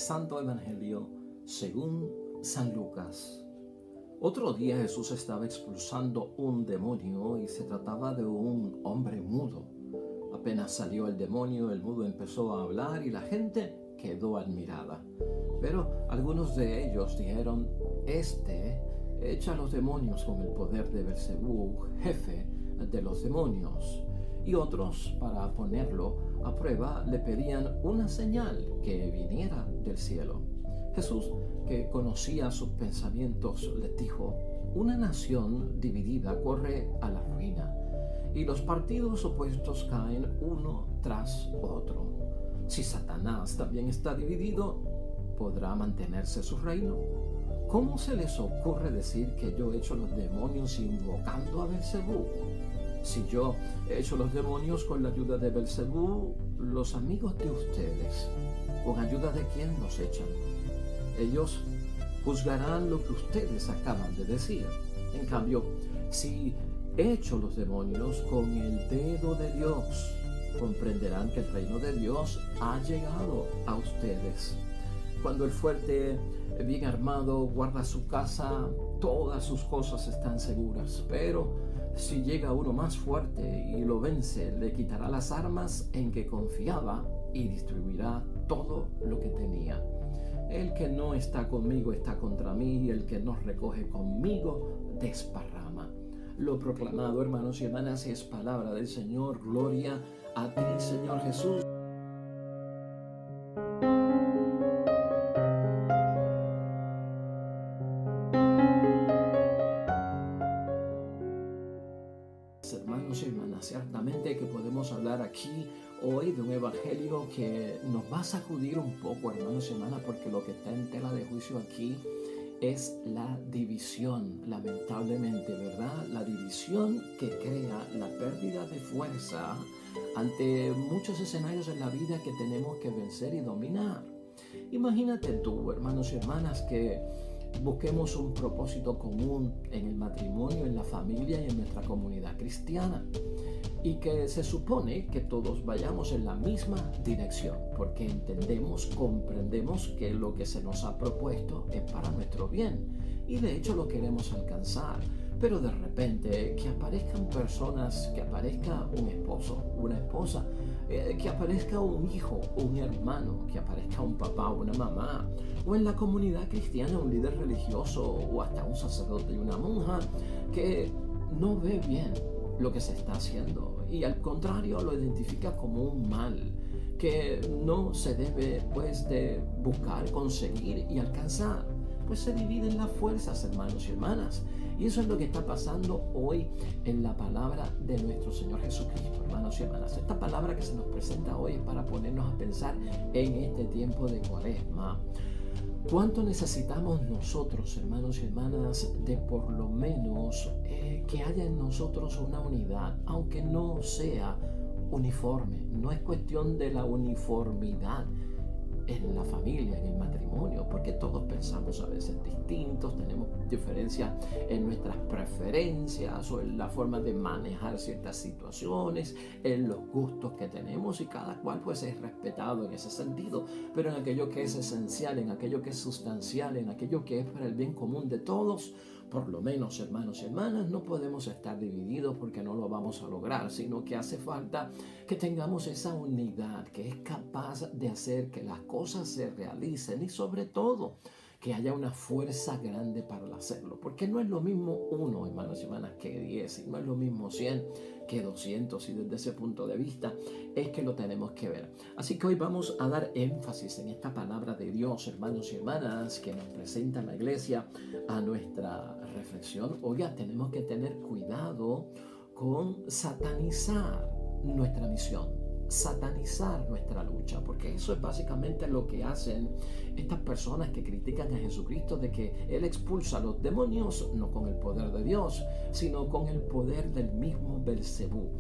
Santo Evangelio según San Lucas. Otro día Jesús estaba expulsando un demonio y se trataba de un hombre mudo. Apenas salió el demonio, el mudo empezó a hablar y la gente quedó admirada. Pero algunos de ellos dijeron: "Este echa a los demonios con el poder de Belcebú, jefe de los demonios". Y otros, para ponerlo a prueba, le pedían una señal que viniera del cielo. Jesús, que conocía sus pensamientos, les dijo: "Una nación dividida corre a la ruina, y los partidos opuestos caen uno tras otro. Si Satanás también está dividido, ¿podrá mantenerse su reino? ¿Cómo se les ocurre decir que yo echo los demonios invocando a Belcebú? Si yo echo los demonios con la ayuda de Belcebú, los amigos de ustedes, ¿con ayuda de quién los echan? Ellos juzgarán lo que ustedes acaban de decir. En cambio, si echo los demonios con el dedo de Dios, comprenderán que el reino de Dios ha llegado a ustedes. Cuando el fuerte, bien armado, guarda su casa, todas sus cosas están seguras. Pero si llega uno más fuerte y lo vence, le quitará las armas en que confiaba y distribuirá todo lo que tenía. El que no está conmigo está contra mí, y el que no recoge conmigo desparrama". Lo proclamado, hermanos y hermanas, es palabra del Señor. Gloria a ti, Señor Jesús. Hermanos y hermanas, ciertamente que podemos hablar aquí hoy de un evangelio que nos va a sacudir un poco, hermanos y hermanas, porque lo que está en tela de juicio aquí es la división, lamentablemente, ¿verdad? La división que crea la pérdida de fuerza ante muchos escenarios en la vida que tenemos que vencer y dominar. Imagínate tú, hermanos y hermanas, que busquemos un propósito común en el matrimonio, en la familia y en nuestra comunidad cristiana, y que se supone que todos vayamos en la misma dirección, porque entendemos, comprendemos que lo que se nos ha propuesto es para nuestro bien y de hecho lo queremos alcanzar. Pero de repente que aparezcan personas, que aparezca un esposo, una esposa, que aparezca un hijo, un hermano, que aparezca un papá o una mamá, o en la comunidad cristiana un líder religioso o hasta un sacerdote y una monja que no ve bien lo que se está haciendo y al contrario lo identifica como un mal que no se debe de buscar, conseguir y alcanzar. Pues se dividen las fuerzas, hermanos y hermanas. Y eso es lo que está pasando hoy en la palabra de nuestro Señor Jesucristo, hermanos y hermanas. Esta palabra que se nos presenta hoy es para ponernos a pensar en este tiempo de Cuaresma. ¿Cuánto necesitamos nosotros, hermanos y hermanas, de por lo menos que haya en nosotros una unidad, aunque no sea uniforme? No es cuestión de la uniformidad en la familia, en el matrimonio, porque todos pensamos a veces distintos, tenemos diferencias en nuestras preferencias o en la forma de manejar ciertas situaciones, en los gustos que tenemos, y cada cual pues es respetado en ese sentido, pero en aquello que es esencial, en aquello que es sustancial, en aquello que es para el bien común de todos, por lo menos, hermanos y hermanas, no podemos estar divididos porque no lo vamos a lograr, sino que hace falta que tengamos esa unidad que es capaz de hacer que las cosas se realicen y sobre todo que haya una fuerza grande para hacerlo, porque no es lo mismo uno, hermanos y hermanas, que 10, y no es lo mismo 100 que 200, y desde ese punto de vista es que lo tenemos que ver. Así que hoy vamos a dar énfasis en esta palabra de Dios, hermanos y hermanas, que nos presenta la iglesia a nuestra reflexión. Oiga, tenemos que tener cuidado con satanizar nuestra misión, satanizar nuestra lucha, porque eso es básicamente lo que hacen estas personas que critican a Jesucristo, de que Él expulsa a los demonios no con el poder de Dios, sino con el poder del mismo Belcebú.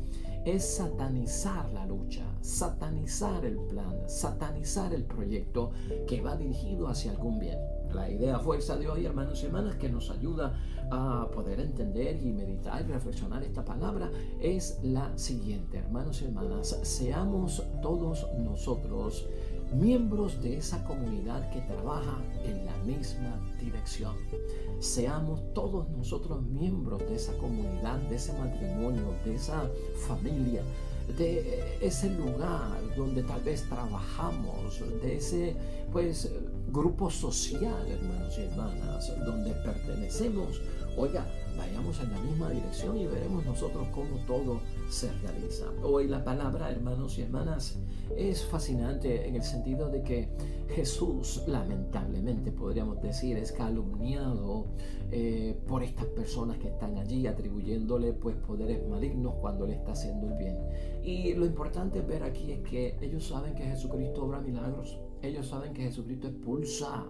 Es satanizar la lucha, satanizar el plan, satanizar el proyecto que va dirigido hacia algún bien. La idea fuerza de hoy, hermanos y hermanas, que nos ayuda a poder entender y meditar y reflexionar esta palabra es la siguiente, hermanos y hermanas: seamos todos nosotros miembros de esa comunidad que trabaja en la misma dirección. Seamos todos nosotros miembros de esa comunidad, de ese matrimonio, de esa familia, de ese lugar donde tal vez trabajamos, de ese grupo social, hermanos y hermanas, donde pertenecemos. Oiga, vayamos en la misma dirección y veremos nosotros cómo todo se realiza. Hoy la palabra, hermanos y hermanas, es fascinante en el sentido de que Jesús, lamentablemente podríamos decir, es calumniado por estas personas que están allí, atribuyéndole poderes malignos cuando le está haciendo el bien. Y lo importante ver aquí es que ellos saben que Jesucristo obra milagros. Ellos saben que Jesucristo expulsa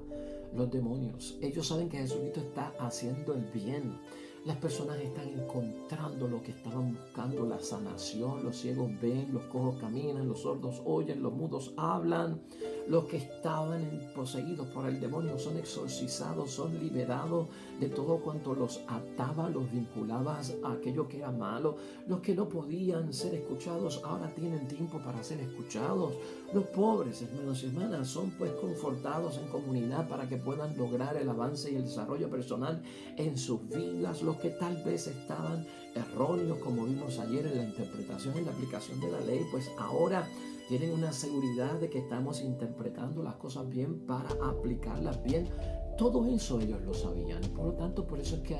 los demonios. Ellos saben que Jesucristo está haciendo el bien. Las personas están encontrando lo que estaban buscando, la sanación. Los ciegos ven, los cojos caminan, los sordos oyen, los mudos hablan. Los que estaban poseídos por el demonio son exorcizados, son liberados de todo cuanto los ataba, los vinculaba a aquello que era malo. Los que no podían ser escuchados ahora tienen tiempo para ser escuchados. Los pobres, hermanos y hermanas, son confortados en comunidad para que puedan lograr el avance y el desarrollo personal en sus vidas. Los que tal vez estaban erróneos, como vimos ayer en la interpretación y la aplicación de la ley, ahora tienen una seguridad de que estamos interpretando las cosas bien para aplicarlas bien. Todo eso ellos lo sabían. Por lo tanto, por eso es que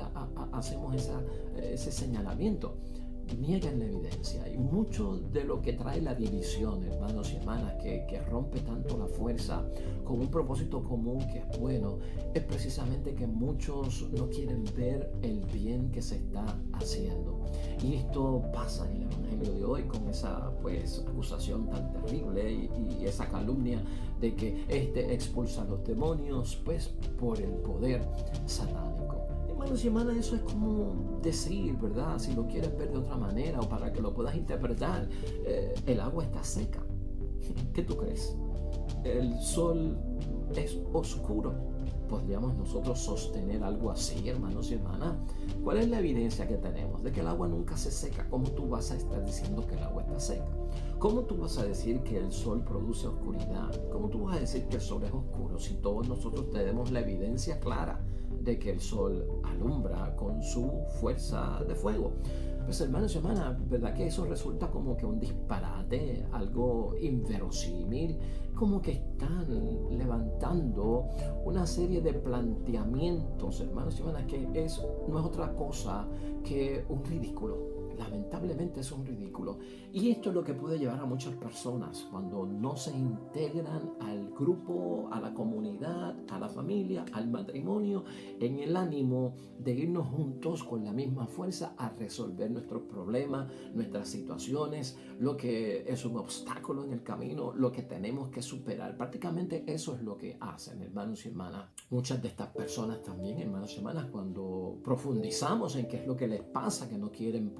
hacemos ese señalamiento. Niegan la evidencia, y mucho de lo que trae la división, hermanos y hermanas, que rompe tanto la fuerza con un propósito común que es bueno, es precisamente que muchos no quieren ver el bien que se está haciendo. Y esto pasa en el Evangelio de hoy con esa acusación tan terrible y esa calumnia de que expulsa a los demonios por el poder satánico. Hermanos y hermanas, eso es como decir, ¿verdad? Si lo quieres ver de otra manera o para que lo puedas interpretar, el agua está seca. ¿Qué tú crees? El sol es oscuro. ¿Podríamos nosotros sostener algo así, hermanos y hermanas? ¿Cuál es la evidencia que tenemos de que el agua nunca se seca? ¿Cómo tú vas a estar diciendo que el agua está seca? ¿Cómo tú vas a decir que el sol produce oscuridad? ¿Cómo tú vas a decir que el sol es oscuro si todos nosotros tenemos la evidencia clara de que el sol alumbra con su fuerza de fuego? Pues hermanos y hermanas, ¿verdad que eso resulta como que un disparate, algo inverosímil? Como que están levantando una serie de planteamientos, hermanos y hermanas, que no es otra cosa que un ridículo. Lamentablemente es un ridículo. Y esto es lo que puede llevar a muchas personas cuando no se integran al grupo, a la comunidad, a la familia, al matrimonio, en el ánimo de irnos juntos con la misma fuerza a resolver nuestros problemas, nuestras situaciones, lo que es un obstáculo en el camino, lo que tenemos que superar. Prácticamente eso es lo que hacen, hermanos y hermanas. Muchas de estas personas también, hermanos y hermanas, cuando profundizamos en qué es lo que les pasa, que no quieren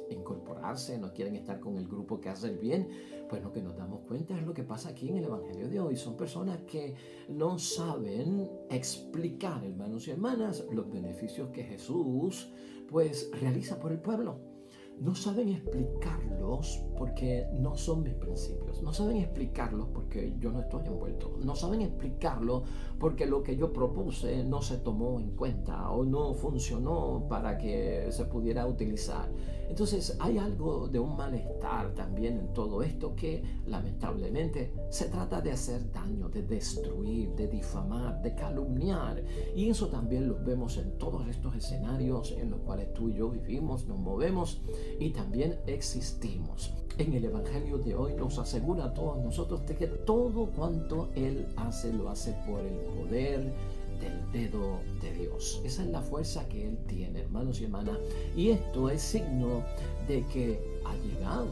incorporarse, no quieren estar con el grupo que hace el bien, pues lo que nos damos cuenta es lo que pasa aquí en el Evangelio de hoy. Son personas que no saben explicar, hermanos y hermanas, los beneficios que Jesús realiza por el pueblo. No saben explicarlos porque no son mis principios. No saben explicarlos porque yo no estoy envuelto. No saben explicarlo porque lo que yo propuse no se tomó en cuenta o no funcionó para que se pudiera utilizar. Entonces hay algo de un malestar también en todo esto que lamentablemente se trata de hacer daño, de destruir, de difamar, de calumniar. Y eso también lo vemos en todos estos escenarios en los cuales tú y yo vivimos, nos movemos y también existimos. En el Evangelio de hoy nos asegura a todos nosotros de que todo cuanto Él hace, lo hace por el poder del dedo de Dios. Esa es la fuerza que Él tiene, hermanos y hermanas. Y esto es signo de que ha llegado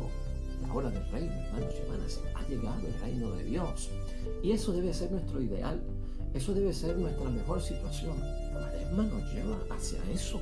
la hora del reino, hermanos y hermanas. Ha llegado el reino de Dios. Y eso debe ser nuestro ideal. Eso debe ser nuestra mejor situación. La Cuaresma nos lleva hacia eso,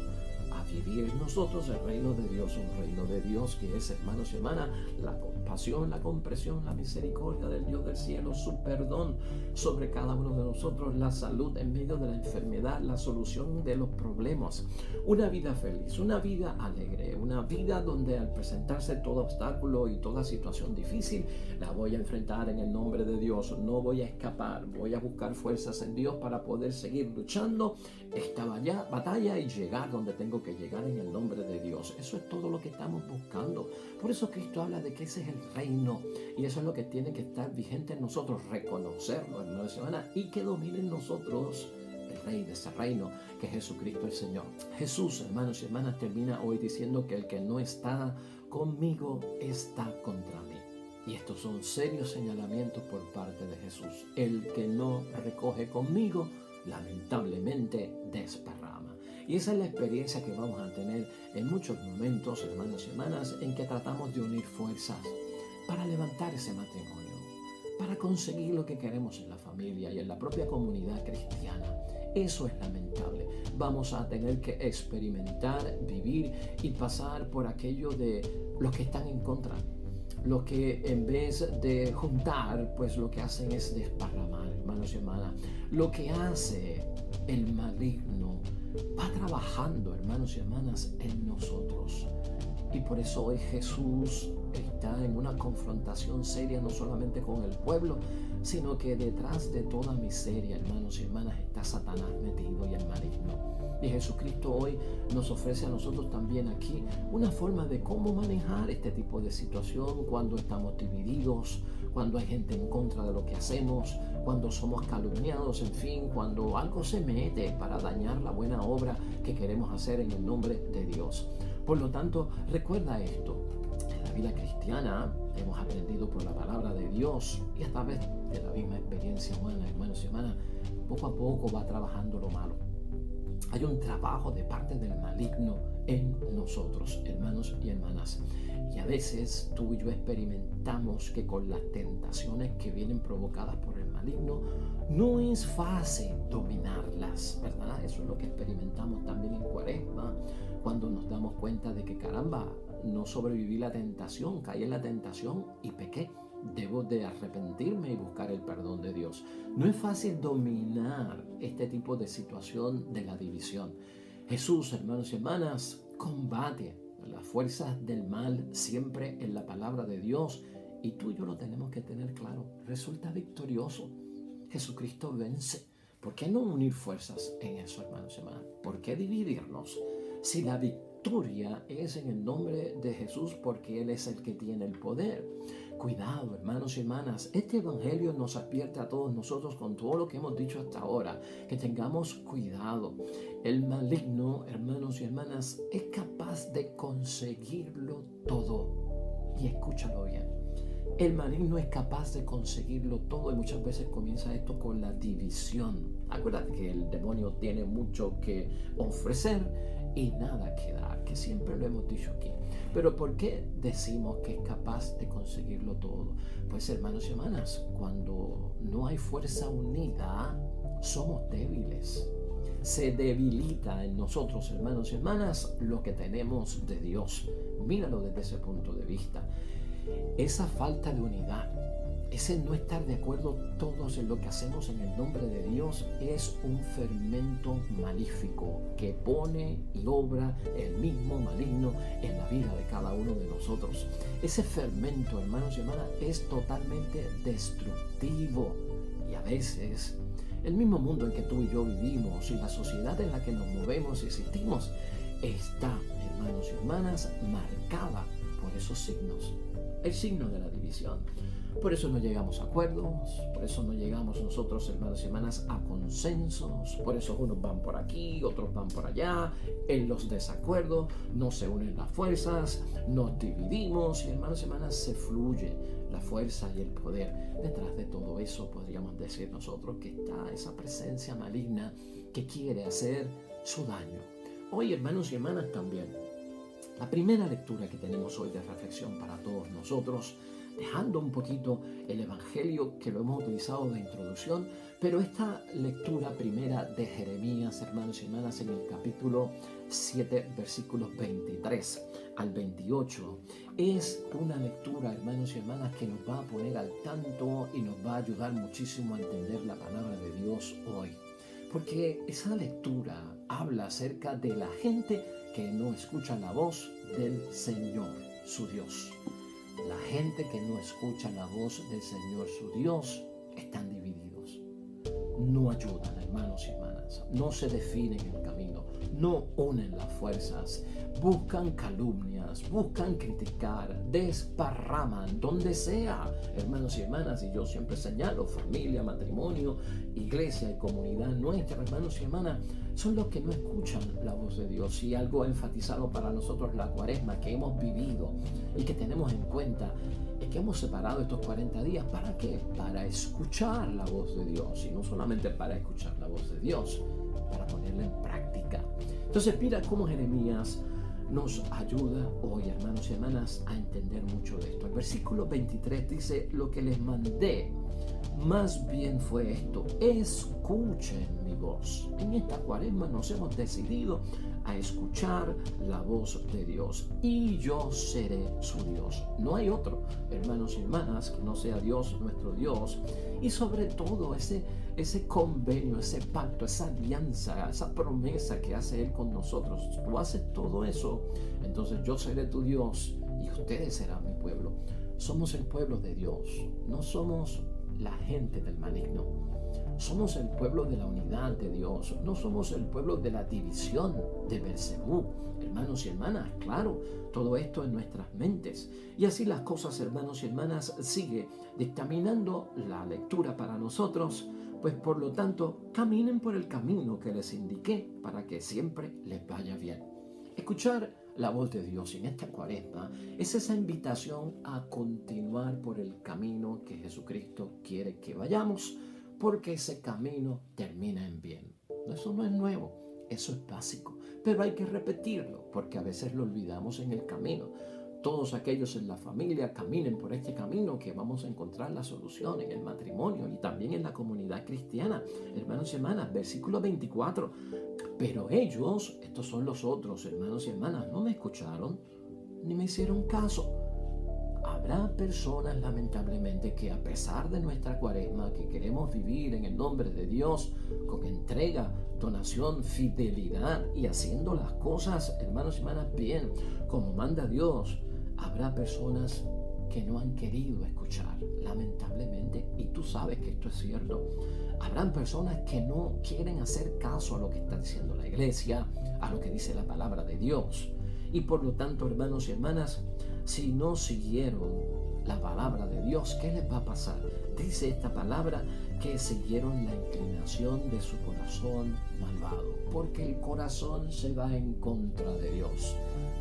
a vivir en nosotros el reino de Dios, un reino de Dios que es, hermanos y hermanas, la compasión, la comprensión, la misericordia del Dios del cielo, su perdón sobre cada uno de nosotros, la salud en medio de la enfermedad, la solución de los problemas, una vida feliz, una vida alegre, una vida donde al presentarse todo obstáculo y toda situación difícil, la voy a enfrentar en el nombre de Dios, no voy a escapar, voy a buscar fuerzas en Dios para poder seguir luchando esta batalla y llegar donde tengo que llegar en el nombre de Dios. Eso es todo lo que estamos buscando. Por eso Cristo habla de que ese es el reino y eso es lo que tiene que estar vigente en nosotros, reconocerlo, hermanos y hermanas, y que domine en nosotros el rey de ese reino, que es Jesucristo el Señor. Jesús, hermanos y hermanas, termina hoy diciendo que el que no está conmigo está contra mí. Y estos son serios señalamientos por parte de Jesús. El que no recoge conmigo, lamentablemente desparrama. Y esa es la experiencia que vamos a tener en muchos momentos, hermanos y hermanas, en que tratamos de unir fuerzas para levantar ese matrimonio, para conseguir lo que queremos en la familia y en la propia comunidad cristiana. Eso es lamentable. Vamos a tener que experimentar, vivir y pasar por aquello de los que están en contra. Los que en vez de juntar, pues lo que hacen es desparramar, hermanos y hermanas. Lo que hace el maligno va trabajando, hermanos y hermanas, en nosotros. Y por eso hoy Jesús está en una confrontación seria, no solamente con el pueblo, sino que detrás de toda miseria, hermanos y hermanas, está Satanás metido y el maligno. Y Jesucristo hoy nos ofrece a nosotros también aquí una forma de cómo manejar este tipo de situación cuando estamos divididos, cuando hay gente en contra de lo que hacemos, cuando somos calumniados, en fin, cuando algo se mete para dañar la buena obra que queremos hacer en el nombre de Dios. Por lo tanto, recuerda esto. En la vida cristiana hemos aprendido por la palabra de Dios y a través de la misma experiencia humana, hermanos y hermanas, poco a poco va trabajando lo malo. Hay un trabajo de parte del maligno en nosotros, hermanos y hermanas. Y a veces tú y yo experimentamos que con las tentaciones que vienen provocadas por el maligno, no es fácil dominarlas, ¿verdad? Eso es lo que experimentamos también en Cuaresma, cuando nos damos cuenta de que caramba, no sobreviví la tentación, caí en la tentación y pequé. Debo de arrepentirme y buscar el perdón de Dios. No es fácil dominar este tipo de situación de la división. Jesús, hermanos y hermanas, combate las fuerzas del mal siempre en la palabra de Dios y tú y yo lo tenemos que tener claro. Resulta victorioso. Jesucristo vence. ¿Por qué no unir fuerzas en eso, hermanos y hermanas? ¿Por qué dividirnos? Si la victoria es en el nombre de Jesús, porque Él es el que tiene el poder. Cuidado, hermanos y hermanas, este evangelio nos advierte a todos nosotros con todo lo que hemos dicho hasta ahora, que tengamos cuidado. El maligno, hermanos y hermanas, es capaz de conseguirlo todo. Y escúchalo bien. El maligno es capaz de conseguirlo todo y muchas veces comienza esto con la división. Acuérdate que el demonio tiene mucho que ofrecer y nada que dar, que siempre lo hemos dicho aquí. Pero ¿por qué decimos que es capaz de conseguirlo todo? Pues hermanos y hermanas, cuando no hay fuerza unida, somos débiles. Se debilita en nosotros, hermanos y hermanas, lo que tenemos de Dios. Míralo desde ese punto de vista. Esa falta de unidad, ese no estar de acuerdo todos en lo que hacemos en el nombre de Dios es un fermento maléfico que pone y obra el mismo maligno en la vida de cada uno de nosotros. Ese fermento, hermanos y hermanas, es totalmente destructivo y a veces el mismo mundo en que tú y yo vivimos y la sociedad en la que nos movemos y existimos está, hermanos y hermanas, marcada por esos signos. El signo de la división. Por eso no llegamos a acuerdos, por eso no llegamos nosotros, hermanos y hermanas, a consensos, por eso unos van por aquí, otros van por allá, en los desacuerdos, no se unen las fuerzas, nos dividimos y, hermanos y hermanas, se fluye la fuerza y el poder. Detrás de todo eso podríamos decir nosotros que está esa presencia maligna que quiere hacer su daño. Hoy, hermanos y hermanas, también la primera lectura que tenemos hoy de reflexión para todos nosotros dejando un poquito el Evangelio que lo hemos utilizado de introducción, pero esta lectura primera de Jeremías, hermanos y hermanas, en el capítulo 7, versículos 23 al 28, es una lectura, hermanos y hermanas, que nos va a poner al tanto y nos va a ayudar muchísimo a entender la palabra de Dios hoy. Porque esa lectura habla acerca de la gente que no escucha la voz del Señor, su Dios. La gente que no escucha la voz del Señor, su Dios, están divididos. No ayudan, hermanos y hermanas. No se definen el camino. No unen las fuerzas. Buscan calumnias, buscan criticar, desparraman donde sea, hermanos y hermanas. Y yo siempre señalo, familia, matrimonio, iglesia y comunidad nuestra, hermanos y hermanas, son los que no escuchan la voz de Dios. Y algo enfatizado para nosotros la Cuaresma que hemos vivido y que tenemos en cuenta es que hemos separado estos 40 días. ¿Para qué? Para escuchar la voz de Dios. Y no solamente para escuchar la voz de Dios, para ponerla en práctica. Entonces mira cómo Jeremías nos ayuda hoy, hermanos y hermanas, a entender mucho de esto. El versículo 23 dice: lo que les mandé más bien fue esto: escuchen mi voz. En esta Cuaresma nos hemos decidido a escuchar la voz de Dios, y yo seré su Dios. No hay otro, hermanos y hermanas, que no sea Dios, nuestro Dios. Y sobre todo ese convenio, ese pacto, esa alianza, esa promesa que hace Él con nosotros. Tú haces todo eso, entonces yo seré tu Dios y ustedes serán mi pueblo. Somos el pueblo de Dios, no somos la gente del maligno. Somos el pueblo de la unidad de Dios, no somos el pueblo de la división de Beelzebú. Hermanos y hermanas, claro, todo esto en nuestras mentes. Y así las cosas, hermanos y hermanas, sigue dictaminando la lectura para nosotros. Pues por lo tanto, caminen por el camino que les indiqué para que siempre les vaya bien. Escuchar la voz de Dios en esta Cuaresma es esa invitación a continuar por el camino que Jesucristo quiere que vayamos, porque ese camino termina en bien. Eso no es nuevo, eso es básico, pero hay que repetirlo porque a veces lo olvidamos en el camino. Todos aquellos en la familia caminen por este camino, que vamos a encontrar la solución en el matrimonio y también en la comunidad cristiana. Hermanos y hermanas, versículo 24. Pero ellos, estos son los otros, hermanos y hermanas, no me escucharon ni me hicieron caso. Habrá personas, lamentablemente, que a pesar de nuestra Cuaresma, que queremos vivir en el nombre de Dios con entrega, donación, fidelidad y haciendo las cosas, hermanos y hermanas, bien, como manda Dios, habrá personas que no han querido escuchar, lamentablemente, y tú sabes que esto es cierto. Habrán personas que no quieren hacer caso a lo que está diciendo la iglesia, a lo que dice la palabra de Dios. Y por lo tanto, hermanos y hermanas, si no siguieron la palabra de Dios, ¿qué les va a pasar? Dice esta palabra que siguieron la inclinación de su corazón malvado, porque el corazón se va en contra de Dios.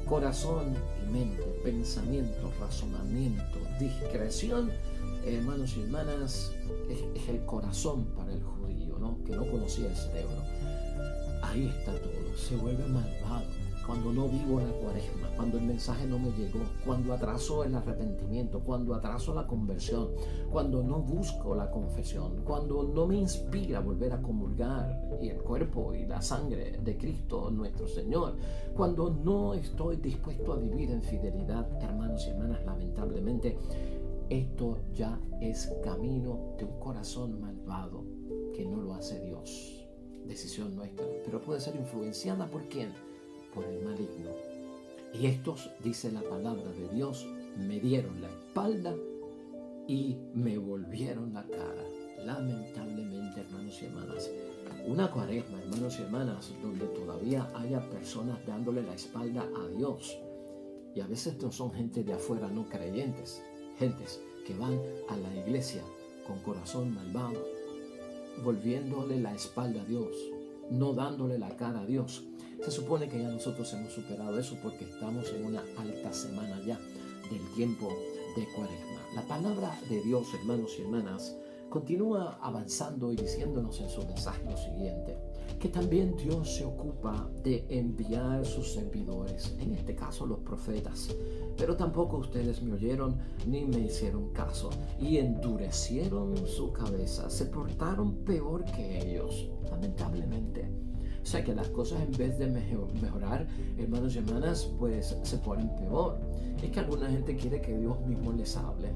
Corazón y mente, pensamiento, razonamiento, discreción, hermanos y hermanas, es el corazón para el judío, ¿no? Que no conocía el cerebro. Ahí está todo, se vuelve malvado. Cuando no vivo la Cuaresma, cuando el mensaje no me llegó, cuando atraso el arrepentimiento, cuando atraso la conversión, cuando no busco la confesión, cuando no me inspira volver a comulgar y el cuerpo y la sangre de Cristo nuestro Señor, cuando no estoy dispuesto a vivir en fidelidad, hermanos y hermanas, lamentablemente, esto ya es camino de un corazón malvado que no lo hace Dios. Decisión nuestra, pero puede ser influenciada ¿por quién? Por el maligno. Y estos, dice la palabra de Dios, me dieron la espalda y me volvieron la cara. Lamentablemente, hermanos y hermanas, una Cuaresma, hermanos y hermanas, donde todavía haya personas dándole la espalda a Dios. Y a veces no son gente de afuera no creyentes, gentes que van a la iglesia con corazón malvado, volviéndole la espalda a Dios, no dándole la cara a Dios. Se supone que ya nosotros hemos superado eso porque estamos en una alta semana ya del tiempo de Cuaresma. La palabra de Dios, hermanos y hermanas, continúa avanzando y diciéndonos en su mensaje lo siguiente, que también Dios se ocupa de enviar sus servidores, en este caso los profetas. Pero tampoco ustedes me oyeron ni me hicieron caso, y endurecieron su cabeza, se portaron peor que ellos, lamentablemente. O sea que las cosas, en vez de mejorar, hermanos y hermanas, pues se ponen peor. Es que alguna gente quiere que Dios mismo les hable.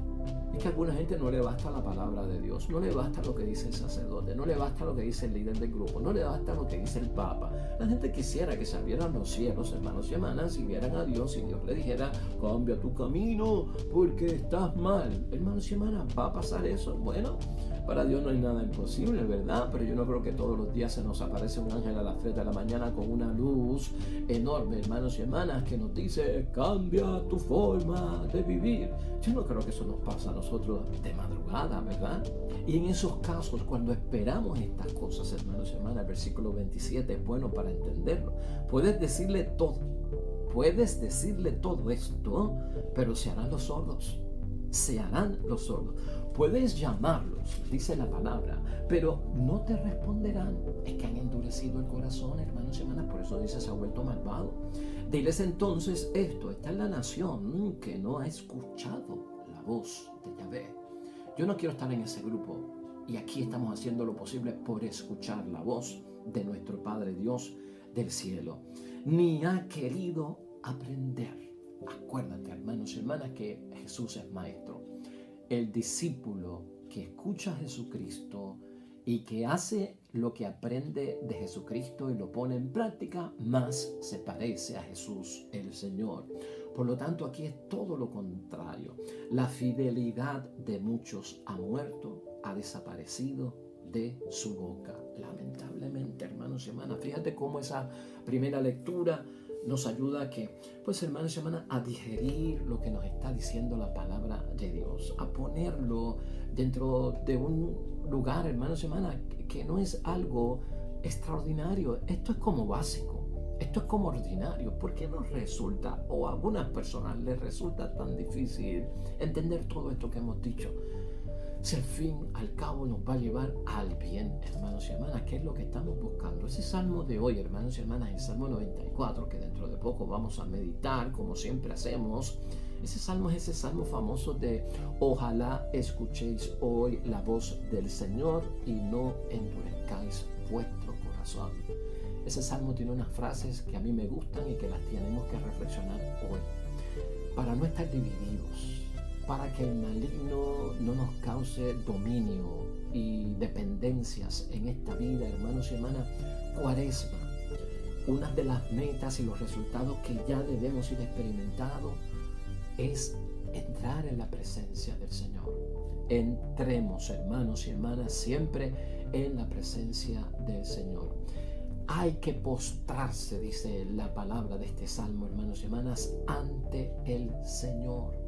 Es que a alguna gente no le basta la palabra de Dios, no le basta lo que dice el sacerdote, no le basta lo que dice el líder del grupo, no le basta lo que dice el Papa. La gente quisiera que se abrieran los cielos, hermanos y hermanas, y vieran a Dios y Dios le dijera, cambia tu camino porque estás mal. Hermanos y hermanas, ¿va a pasar eso? Bueno, para Dios no hay nada imposible, ¿verdad? Pero yo no creo que todos los días se nos aparece un ángel a las 3 de la mañana con una luz enorme, hermanos y hermanas, que nos dice, cambia tu forma de vivir. Yo no creo que eso nos pasa a nosotros de madrugada, ¿verdad? Y en esos casos, cuando esperamos estas cosas, hermanos y hermanas, el versículo 27 es bueno para entenderlo. Puedes decirle todo esto, pero se harán los sordos. Se harán los sordos. Puedes llamarlos, dice la palabra, pero no te responderán. Es que han endurecido el corazón, hermanos y hermanas, por eso dice, se ha vuelto malvado. Diles entonces esto, esta es la nación que no ha escuchado la voz de Yahvé. Yo no quiero estar en ese grupo, y aquí estamos haciendo lo posible por escuchar la voz de nuestro Padre Dios del cielo. Ni ha querido aprender. Acuérdate, hermanos y hermanas, que Jesús es maestro. El discípulo que escucha a Jesucristo y que hace lo que aprende de Jesucristo y lo pone en práctica, más se parece a Jesús el Señor. Por lo tanto, aquí es todo lo contrario. La fidelidad de muchos ha muerto, ha desaparecido de su boca. Lamentablemente, hermanos y hermanas, fíjate cómo esa primera lectura nos ayuda a que, pues hermanos y hermanas, a digerir lo que nos está diciendo la palabra de Dios, a ponerlo dentro de un lugar, hermanos y hermanas, que no es algo extraordinario. Esto es como básico, esto es como ordinario. ¿Por qué nos resulta, o a algunas personas les resulta tan difícil entender todo esto que hemos dicho? Si al fin, al cabo, nos va a llevar al bien, hermanos y hermanas, que es lo que estamos buscando. Ese salmo de hoy, hermanos y hermanas, el Salmo 94, que dentro de poco vamos a meditar, como siempre hacemos. Ese salmo es ese salmo famoso de ojalá escuchéis hoy la voz del Señor y no endurezcáis vuestro corazón. Ese salmo tiene unas frases que a mí me gustan y que las tenemos que reflexionar hoy, para no estar divididos, para que el maligno no nos cause dominio y dependencias en esta vida, hermanos y hermanas. Cuaresma, una de las metas y los resultados que ya debemos ir experimentando es entrar en la presencia del Señor. Entremos, hermanos y hermanas, siempre en la presencia del Señor. Hay que postrarse, dice la palabra de este salmo, hermanos y hermanas, ante el Señor.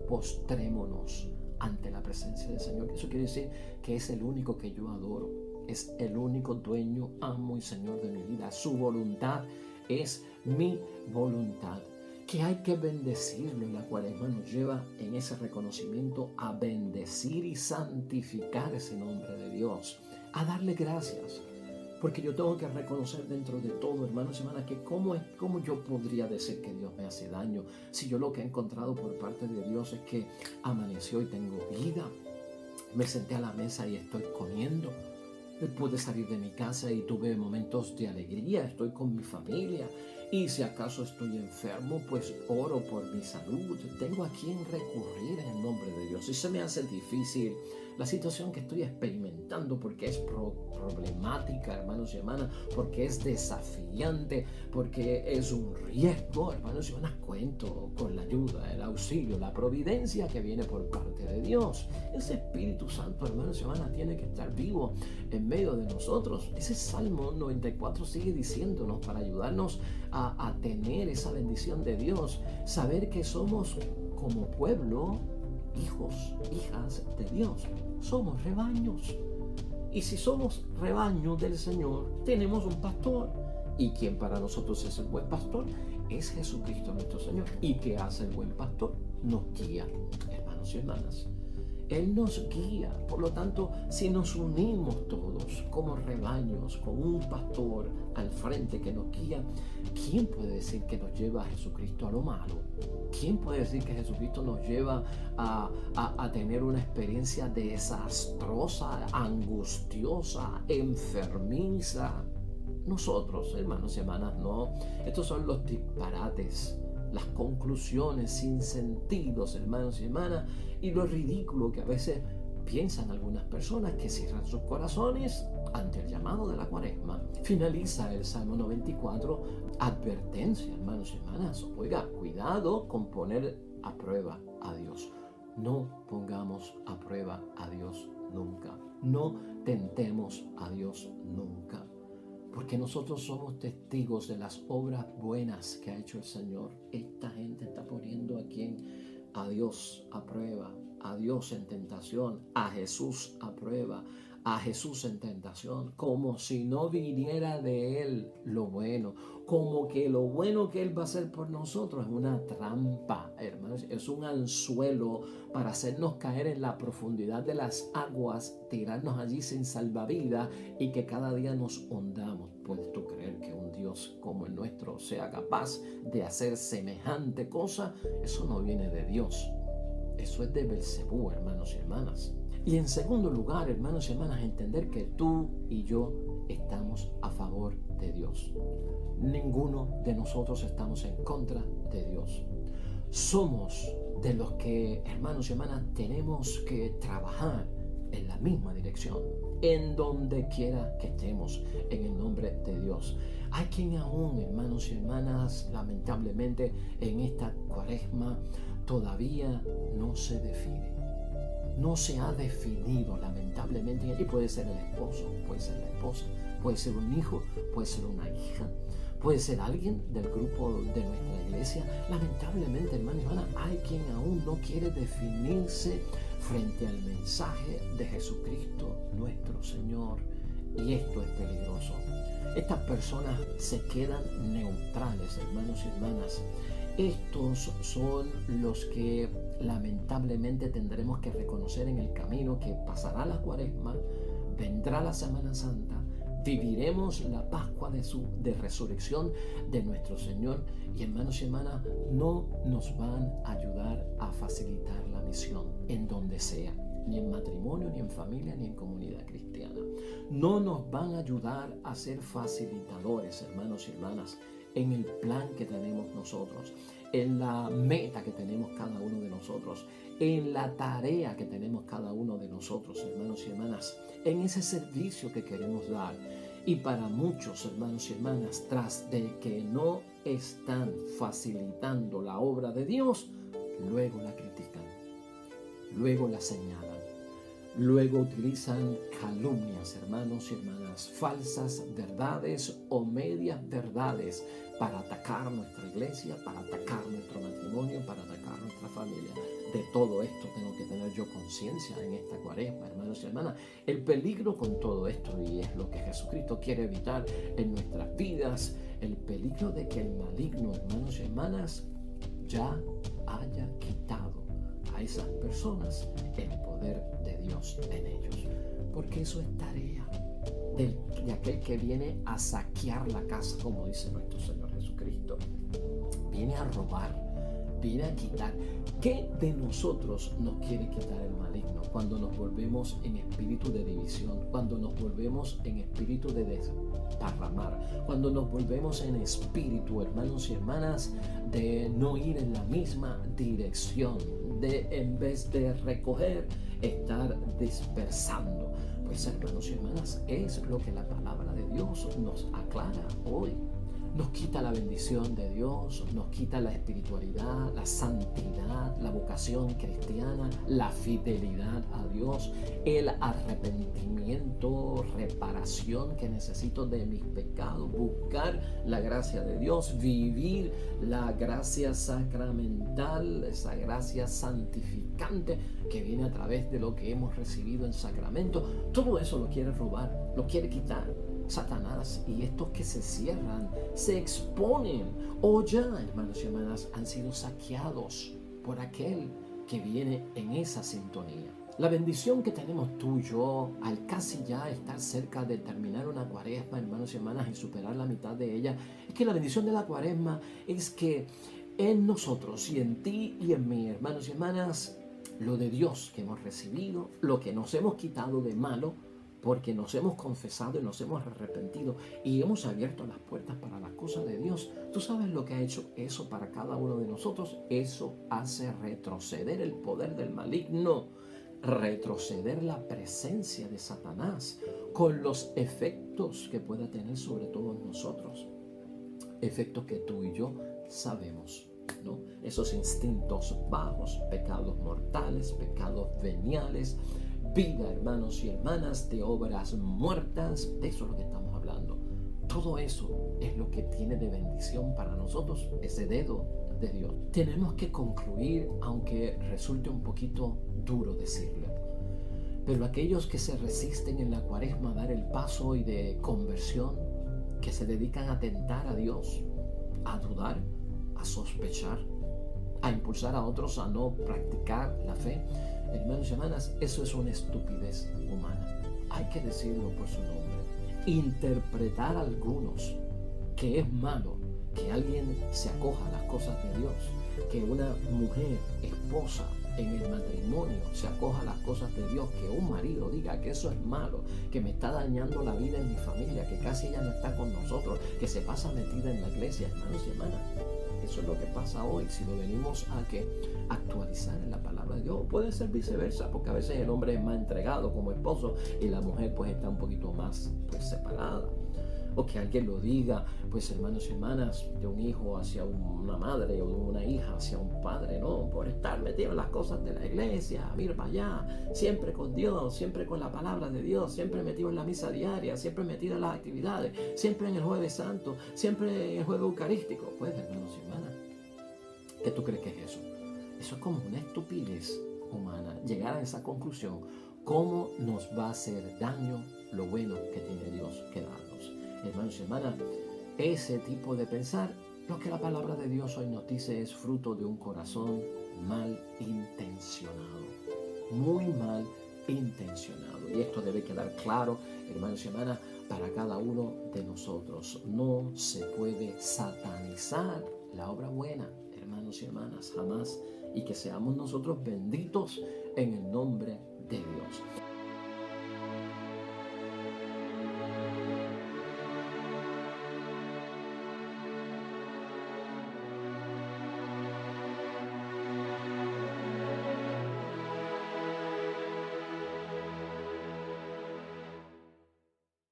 Postrémonos ante la presencia del Señor. Eso quiere decir que es el único que yo adoro, es el único dueño, amo y Señor de mi vida. Su voluntad es mi voluntad, que hay que bendecirlo. En la Cuaresma nos lleva en ese reconocimiento a bendecir y santificar ese nombre de Dios, a darle gracias. Porque yo tengo que reconocer dentro de todo, hermanos y hermanas, que cómo yo podría decir que Dios me hace daño si yo lo que he encontrado por parte de Dios es que amaneció y tengo vida, me senté a la mesa y estoy comiendo, pude salir de mi casa y tuve momentos de alegría, estoy con mi familia, y si acaso estoy enfermo, pues oro por mi salud, tengo a quien recurrir en el nombre de Dios. Si se me hace difícil la situación que estoy experimentando, porque es problemática, hermanos y hermanas, porque es desafiante, porque es un riesgo, hermanos y hermanas, cuento con la ayuda, el auxilio, la providencia que viene por parte de Dios. Ese Espíritu Santo, hermanos y hermanas, tiene que estar vivo en medio de nosotros. Ese Salmo 94 sigue diciéndonos, para ayudarnos a tener esa bendición de Dios, saber que somos como pueblo hijos, hijas de Dios. Somos rebaños. Y si somos rebaño del Señor, tenemos un pastor. ¿Y quien para nosotros es el buen pastor? Es Jesucristo nuestro Señor. ¿Y qué hace el buen pastor? Nos guía, hermanos y hermanas. Él nos guía. Por lo tanto, si nos unimos todos como rebaños con un pastor al frente que nos guía, ¿quién puede decir que nos lleva a Jesucristo a lo malo? ¿Quién puede decir que Jesucristo nos lleva a tener una experiencia desastrosa, angustiosa, enfermiza? Nosotros, hermanos y hermanas, no. Estos son los disparates, las conclusiones sin sentidos, hermanos y hermanas, y lo ridículo que a veces piensan algunas personas que cierran sus corazones ante el llamado de la Cuaresma. Finaliza el Salmo 94, advertencia, hermanos y hermanas. Oiga, cuidado con poner a prueba a Dios. No pongamos a prueba a Dios nunca. No tentemos a Dios nunca. Porque nosotros somos testigos de las obras buenas que ha hecho el Señor. Esta gente está poniendo a Dios a prueba, a Dios en tentación, a Jesús a prueba, a Jesús en tentación, como si no viniera de Él lo bueno, como que lo bueno que Él va a hacer por nosotros es una trampa, hermanos, es un anzuelo para hacernos caer en la profundidad de las aguas, tirarnos allí sin salvavidas y que cada día nos hundamos. ¿Puedes tú creer que un Dios como el nuestro sea capaz de hacer semejante cosa? Eso no viene de Dios. Eso es de Belcebú, hermanos y hermanas. Y en segundo lugar, hermanos y hermanas, entender que tú y yo estamos a favor de Dios. Ninguno de nosotros estamos en contra de Dios. Somos de los que, hermanos y hermanas, tenemos que trabajar en la misma dirección, en donde quiera que estemos, en el nombre de Dios. Hay quien aún, hermanos y hermanas, lamentablemente en esta Cuaresma todavía no se define. No se ha definido, lamentablemente, y puede ser el esposo, puede ser la esposa, puede ser un hijo, puede ser una hija, puede ser alguien del grupo de nuestra iglesia. Lamentablemente, hermano y hermana, hay quien aún no quiere definirse frente al mensaje de Jesucristo, nuestro Señor. Y esto es peligroso. Estas personas se quedan neutrales, hermanos y hermanas. Estos son los que lamentablemente tendremos que reconocer en el camino, que pasará la Cuaresma, vendrá la Semana Santa, viviremos la Pascua de resurrección de nuestro Señor, y hermanos y hermanas, no nos van a ayudar a facilitar la misión en donde sea, ni en matrimonio, ni en familia, ni en comunidad cristiana. No nos van a ayudar a ser facilitadores, hermanos y hermanas, en el plan que tenemos nosotros, en la meta que tenemos cada uno de nosotros, en la tarea que tenemos cada uno de nosotros, hermanos y hermanas, en ese servicio que queremos dar. Y para muchos, hermanos y hermanas, tras de que no están facilitando la obra de Dios, luego la critican, luego la señalan, luego utilizan calumnias, hermanos y hermanas, falsas verdades o medias verdades para atacar nuestra iglesia, para atacar nuestro matrimonio, para atacar nuestra familia. De todo esto tengo que tener yo conciencia en esta Cuaresma, hermanos y hermanas. El peligro con todo esto, y es lo que Jesucristo quiere evitar en nuestras vidas, el peligro de que el maligno, hermanos y hermanas, ya haya quitado a esas personas el poder de Dios en ellos. Porque eso es tarea de aquel que viene a saquear la casa, como dice nuestro Señor Jesucristo. Viene a robar, viene a quitar. ¿Qué de nosotros nos quiere quitar el maligno cuando nos volvemos en espíritu de división, cuando nos volvemos en espíritu de desparramar, cuando nos volvemos en espíritu, hermanos y hermanas, de no ir en la misma dirección, de en vez de recoger, estar dispersando? Pues, hermanos y hermanas, es lo que la palabra de Dios nos aclara hoy. Nos quita la bendición de Dios, nos quita la espiritualidad, la santidad, la vocación cristiana, la fidelidad a Dios, el arrepentimiento, reparación que necesito de mis pecados, buscar la gracia de Dios, vivir la gracia sacramental, esa gracia santificante que viene a través de lo que hemos recibido en sacramento. Todo eso lo quiere robar, lo quiere quitar Satanás, y estos que se cierran, se exponen, o ya, hermanos y hermanas, han sido saqueados por aquel que viene en esa sintonía. La bendición que tenemos tú y yo al casi ya estar cerca de terminar una cuaresma, hermanos y hermanas, y superar la mitad de ella, es que la bendición de la cuaresma es que en nosotros y en ti y en mí, hermanos y hermanas, lo de Dios que hemos recibido, lo que nos hemos quitado de malo, porque nos hemos confesado y nos hemos arrepentido y hemos abierto las puertas para las cosas de Dios. ¿Tú sabes lo que ha hecho eso para cada uno de nosotros? Eso hace retroceder el poder del maligno, retroceder la presencia de Satanás con los efectos que pueda tener sobre todos nosotros. Efectos que tú y yo sabemos, ¿no? Esos instintos bajos, pecados mortales, pecados veniales, vida, hermanos y hermanas, de obras muertas, de eso es lo que estamos hablando. Todo eso es lo que tiene de bendición para nosotros ese dedo de Dios. Tenemos que concluir, aunque resulte un poquito duro decirlo, pero aquellos que se resisten en la cuaresma a dar el paso y de conversión, que se dedican a tentar a Dios, a dudar, a sospechar, a impulsar a otros a no practicar la fe, hermanos y hermanas, eso es una estupidez humana. Hay que decirlo por su nombre. Interpretar a algunos que es malo que alguien se acoja a las cosas de Dios, que una mujer, esposa, en el matrimonio se acoja a las cosas de Dios, que un marido diga que eso es malo, que me está dañando la vida en mi familia, que casi ella no está con nosotros, que se pasa metida en la iglesia, hermanos y hermanas. Eso es lo que pasa hoy si lo venimos a actualizar en la palabra de Dios. Puede ser viceversa, porque a veces el hombre es más entregado como esposo y la mujer pues está un poquito más separada. O que alguien lo diga, pues hermanos y hermanas, de un hijo hacia una madre o de una hija hacia un padre, ¿no? Por estar metido en las cosas de la iglesia, mira para allá, siempre con Dios, siempre con la palabra de Dios, siempre metido en la misa diaria, siempre metido en las actividades, siempre en el jueves santo, siempre en el juego eucarístico. Pues hermanos y hermanas, ¿qué tú crees que es eso? Eso es como una estupidez humana, llegar a esa conclusión. ¿Cómo nos va a hacer daño lo bueno que tiene Dios que darnos? Hermanos y hermanas, ese tipo de pensar, lo que la palabra de Dios hoy nos dice es fruto de un corazón mal intencionado, muy mal intencionado. Y esto debe quedar claro, hermanos y hermanas, para cada uno de nosotros. No se puede satanizar la obra buena, hermanos y hermanas, jamás. Y que seamos nosotros benditos en el nombre de Dios.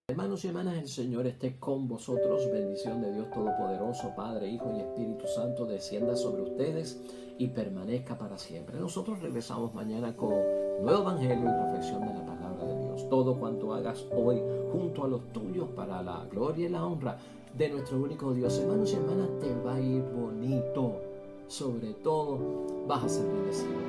Hermanos y hermanas, el Señor esté con vosotros. Bendición de Dios Todopoderoso, Padre, Hijo y Espíritu Santo, descienda sobre ustedes y permanezca para siempre. Nosotros regresamos mañana con nuevo evangelio y reflexión de la palabra de Dios. Todo cuanto hagas hoy junto a los tuyos para la gloria y la honra de nuestro único Dios. Hermanos y hermanas, te va a ir bonito. Sobre todo, vas a ser bendecido.